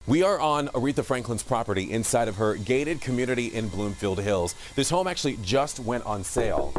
We are on Aretha Franklin's property inside of her gated community in Bloomfield Hills. This home actually just went on sale.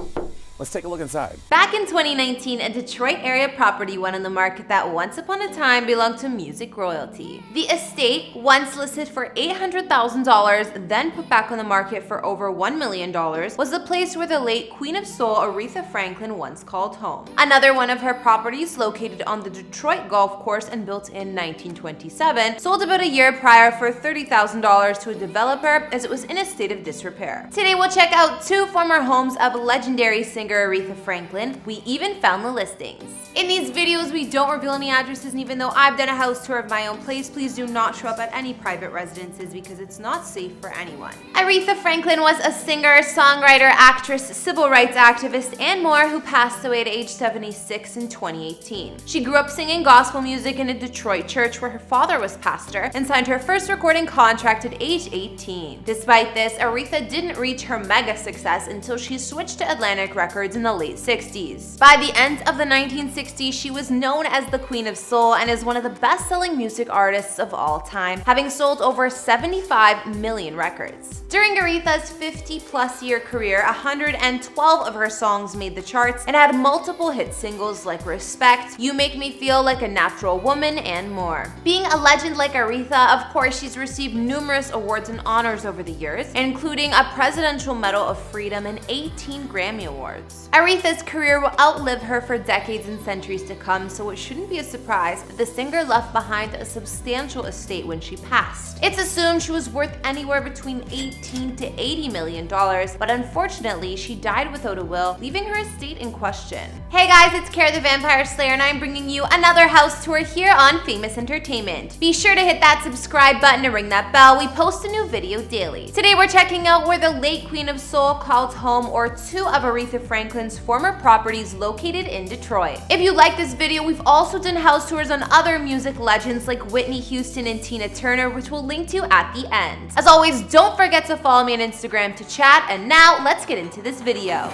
Let's take a look inside. Back in 2019, a Detroit area property went on the market that once upon a time belonged to music royalty. The estate, once listed for $800,000, then put back on the market for over $1 million, was the place where the late Queen of Soul Aretha Franklin once called home. Another one of her properties, located on the Detroit Golf Course and built in 1927, sold about a year prior for $30,000 to a developer as it was in a state of disrepair. Today we'll check out two former homes of legendary singer Aretha Franklin. We even found the listings. In these videos, we don't reveal any addresses, and even though I've done a house tour of my own place, please do not show up at any private residences because it's not safe for anyone. Aretha Franklin was a singer, songwriter, actress, civil rights activist, and more who passed away at age 76 in 2018. She grew up singing gospel music in a Detroit church where her father was pastor and signed her first recording contract at age 18. Despite this, Aretha didn't reach her mega success until she switched to Atlantic Records in the late 60s. By the end of the 1960s, she was known as the Queen of Soul and is one of the best-selling music artists of all time, having sold over 75 million records. During Aretha's 50-plus year career, 112 of her songs made the charts and had multiple hit singles like Respect, You Make Me Feel Like a Natural Woman, and more. Being a legend like Aretha, of course, she's received numerous awards and honors over the years, including a Presidential Medal of Freedom and 18 Grammy Awards. Aretha's career will outlive her for decades and centuries to come, so it shouldn't be a surprise that the singer left behind a substantial estate when she passed. It's assumed she was worth anywhere between $18 to $80 million, but unfortunately, she died without a will, leaving her estate in question. Hey guys, it's Kara the Vampire Slayer, and I'm bringing you another house tour here on Famous Entertainment. Be sure to hit that subscribe button and ring that bell. We post a new video daily. Today we're checking out where the late Queen of Soul called home, or two of Aretha Franklin's former properties located in Detroit. If you like this video, we've also done house tours on other music legends like Whitney Houston and Tina Turner, which we'll link to at the end. As always, don't forget to follow me on Instagram to chat, and now let's get into this video.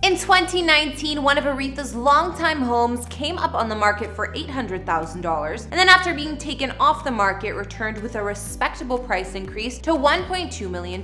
In 2019, one of Aretha's longtime homes came up on the market for $800,000, and then after being taken off the market, returned with a respectable price increase to $1.2 million.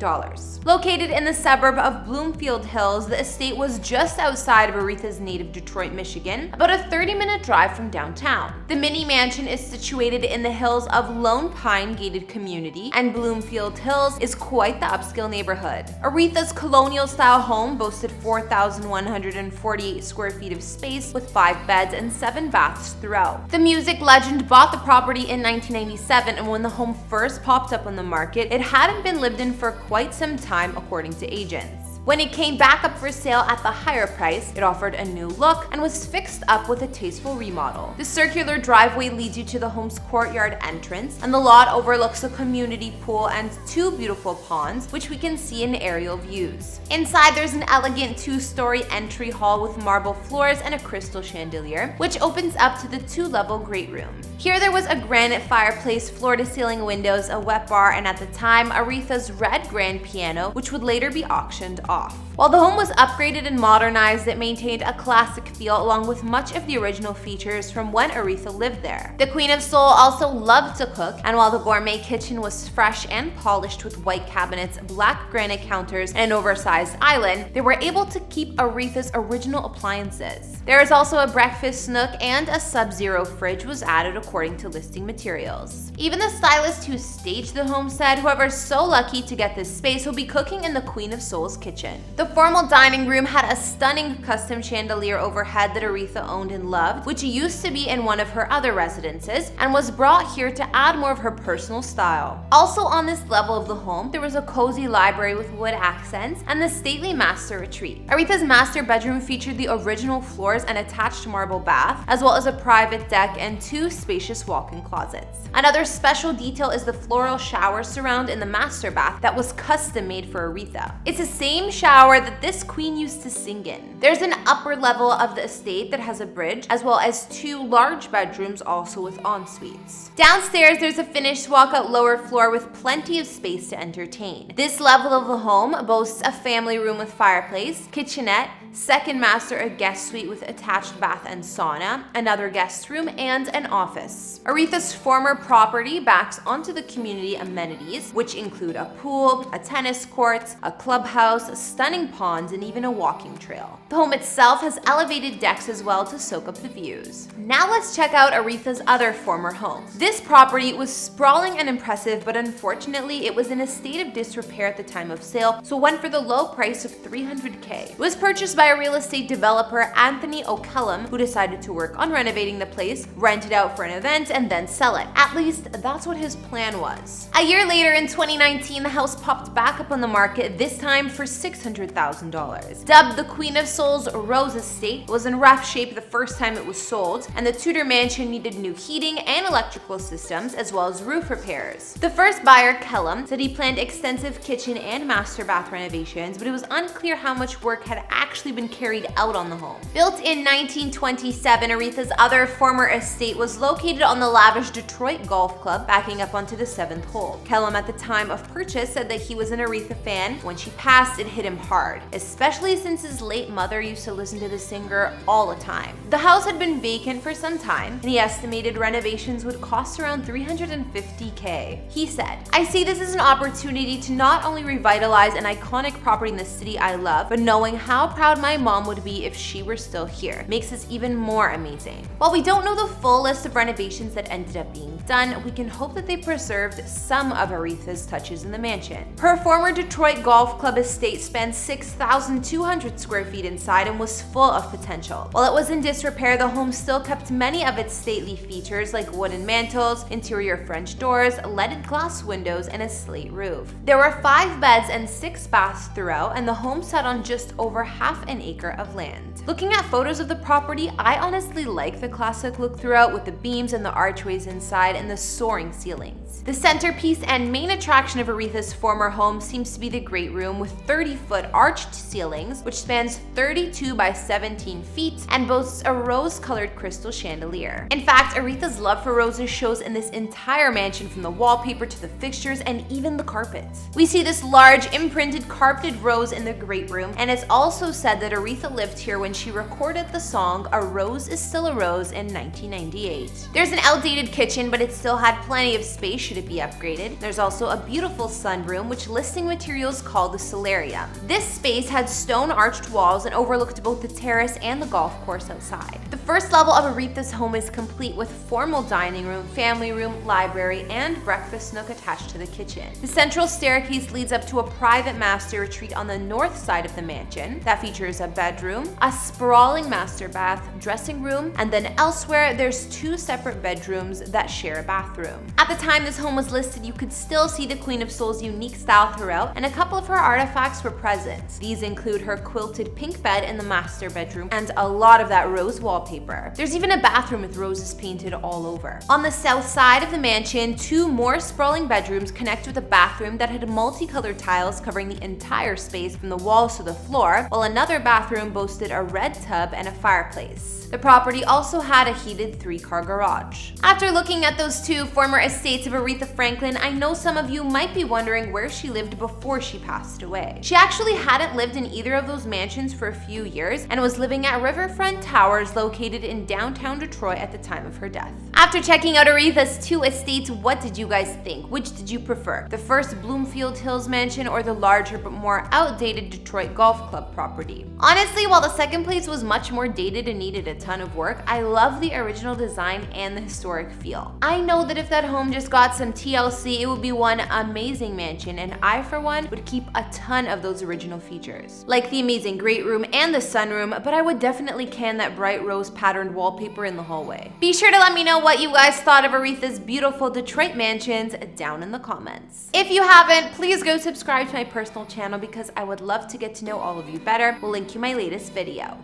Located in the suburb of Bloomfield Hills, the estate was just outside of Aretha's native Detroit, Michigan, about a 30-minute drive from downtown. The mini mansion is situated in the hills of Lone Pine gated community, and Bloomfield Hills is quite the upscale neighborhood. Aretha's colonial-style home boasted 4,148 square feet of space with 5 beds and 7 baths throughout. The music legend bought the property in 1997, and when the home first popped up on the market, it hadn't been lived in for quite some time, according to agents. When it came back up for sale at the higher price, it offered a new look and was fixed up with a tasteful remodel. The circular driveway leads you to the home's courtyard entrance, and the lot overlooks a community pool and 2 beautiful ponds, which we can see in aerial views. Inside, there's an elegant 2-story entry hall with marble floors and a crystal chandelier, which opens up to the 2-level great room. Here there was a granite fireplace, floor-to-ceiling windows, a wet bar, and at the time, Aretha's red grand piano, which would later be auctioned off. While the home was upgraded and modernized, it maintained a classic feel along with much of the original features from when Aretha lived there. The Queen of Soul also loved to cook, and while the gourmet kitchen was fresh and polished with white cabinets, black granite counters, and an oversized island, they were able to keep Aretha's original appliances. There is also a breakfast nook, and a Sub-Zero fridge was added according to listing materials. Even the stylist who staged the home said whoever's so lucky to get this space will be cooking in the Queen of Soul's kitchen. The formal dining room had a stunning custom chandelier overhead that Aretha owned and loved, which used to be in one of her other residences and was brought here to add more of her personal style. Also on this level of the home, there was a cozy library with wood accents and the stately master retreat. Aretha's master bedroom featured the original floors and attached marble bath, as well as a private deck and 2 spacious walk-in closets. Another special detail is the floral shower surround in the master bath that was custom made for Aretha. It's the same same shower that this queen used to sing in. There's an upper level of the estate that has a bridge, as well as 2 large bedrooms also with en-suites. Downstairs, there's a finished walkout lower floor with plenty of space to entertain. This level of the home boasts a family room with fireplace, kitchenette, second master a guest suite with attached bath and sauna, another guest room, and an office. Aretha's former property backs onto the community amenities, which include a pool, a tennis court, a clubhouse, stunning ponds, and even a walking trail. The home itself has elevated decks as well to soak up the views. Now let's check out Aretha's other former home. This property was sprawling and impressive, but unfortunately it was in a state of disrepair at the time of sale, so went for the low price of $300K. It was purchased by a real estate developer, Anthony O'Callum, who decided to work on renovating the place, rent it out for an event, and then sell it. At least that's what his plan was. A year later, in 2019, the house popped back up on the market, this time for $600,000. Dubbed the Queen of Souls Rose Estate, it was in rough shape the first time it was sold, and the Tudor mansion needed new heating and electrical systems, as well as roof repairs. The first buyer, Kellum, said he planned extensive kitchen and master bath renovations, but it was unclear how much work had actually been carried out on the home. Built in 1927, Aretha's other former estate was located on the lavish Detroit Golf Club, backing up onto the 7th hole. Kellum, at the time of purchase, said that he was an Aretha fan. When she passed, it hit him hard, especially since his late mother used to listen to the singer all the time. The house had been vacant for some time, and he estimated renovations would cost around $350K. He said, "I see this as an opportunity to not only revitalize an iconic property in the city I love, but knowing how proud my mom would be if she were still here makes this even more amazing." While we don't know the full list of renovations that ended up being done, we can hope that they preserved some of Aretha's touches in the mansion. Her former Detroit Golf Club estate spanned 6,200 square feet inside and was full of potential. While it was in disrepair, the home still kept many of its stately features like wooden mantels, interior French doors, leaded glass windows, and a slate roof. There were 5 beds and 6 baths throughout, and the home sat on just over half an acre of land. Looking at photos of the property, I honestly like the classic look throughout, with the beams and the archways inside and the soaring ceilings. The centerpiece and main attraction of Aretha's former home seems to be the great room with 30-foot arched ceilings, which spans 32 by 17 feet and boasts a rose-colored crystal chandelier. In fact, Aretha's love for roses shows in this entire mansion, from the wallpaper to the fixtures and even the carpet. We see this large imprinted carpeted rose in the great room, and it's also said that Aretha lived here when she recorded the song "A Rose Is Still a Rose" in 1998. There's an outdated kitchen, but it still had plenty of space should it be upgraded. There's also a beautiful sunroom, which listing materials call the solarium. This space had stone arched walls and overlooked both the terrace and the golf course outside. The first level of Aretha's home is complete with formal dining room, family room, library, and breakfast nook attached to the kitchen. The central staircase leads up to a private master retreat on the north side of the mansion that features a bedroom, a sprawling master bath, dressing room, and then elsewhere there's 2 separate bedrooms that share a bathroom. At the time this home was listed, you could still see the Queen of Souls' unique style throughout, and a couple of her artifacts were present. These include her quilted pink bed in the master bedroom and a lot of that rose wallpaper. There's even a bathroom with roses painted all over. On the south side of the mansion, 2 more sprawling bedrooms connect with a bathroom that had multicolored tiles covering the entire space from the walls to the floor, while another bathroom boasted a red tub and a fireplace. The property also had a heated 3-car garage. After looking at those 2 former estates of Aretha Franklin, I know some of you might be wondering where she lived before she passed away. She actually hadn't lived in either of those mansions for a few years and was living at Riverfront Towers, located in downtown Detroit at the time of her death. After checking out Aretha's 2 estates, what did you guys think? Which did you prefer? The first Bloomfield Hills mansion or the larger but more outdated Detroit Golf Club property? Honestly, while the second place was much more dated and needed a ton of work, I love the original design and the historic feel. I know that if that home just got some TLC, it would be one amazing mansion, and I, for one, would keep a ton of those original features. Like the amazing great room and the sunroom, but I would definitely can that bright rose patterned wallpaper in the hallway. Be sure to let me know what you guys thought of Aretha's beautiful Detroit mansions down in the comments. If you haven't, please go subscribe to my personal channel because I would love to get to know all of you better. We'll link you my latest video.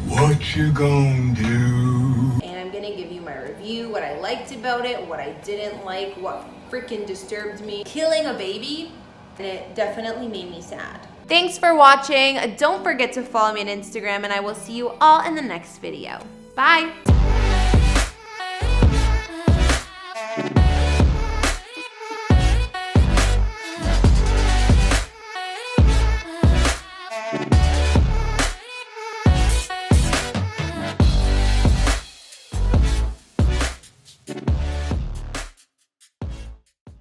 What you gonna do? And I'm gonna give you my review, what I liked about it, what I didn't like, what freaking disturbed me. Killing a baby? And it definitely made me sad. Thanks for watching. Don't forget to follow me on Instagram, and I will see you all in the next video. Bye!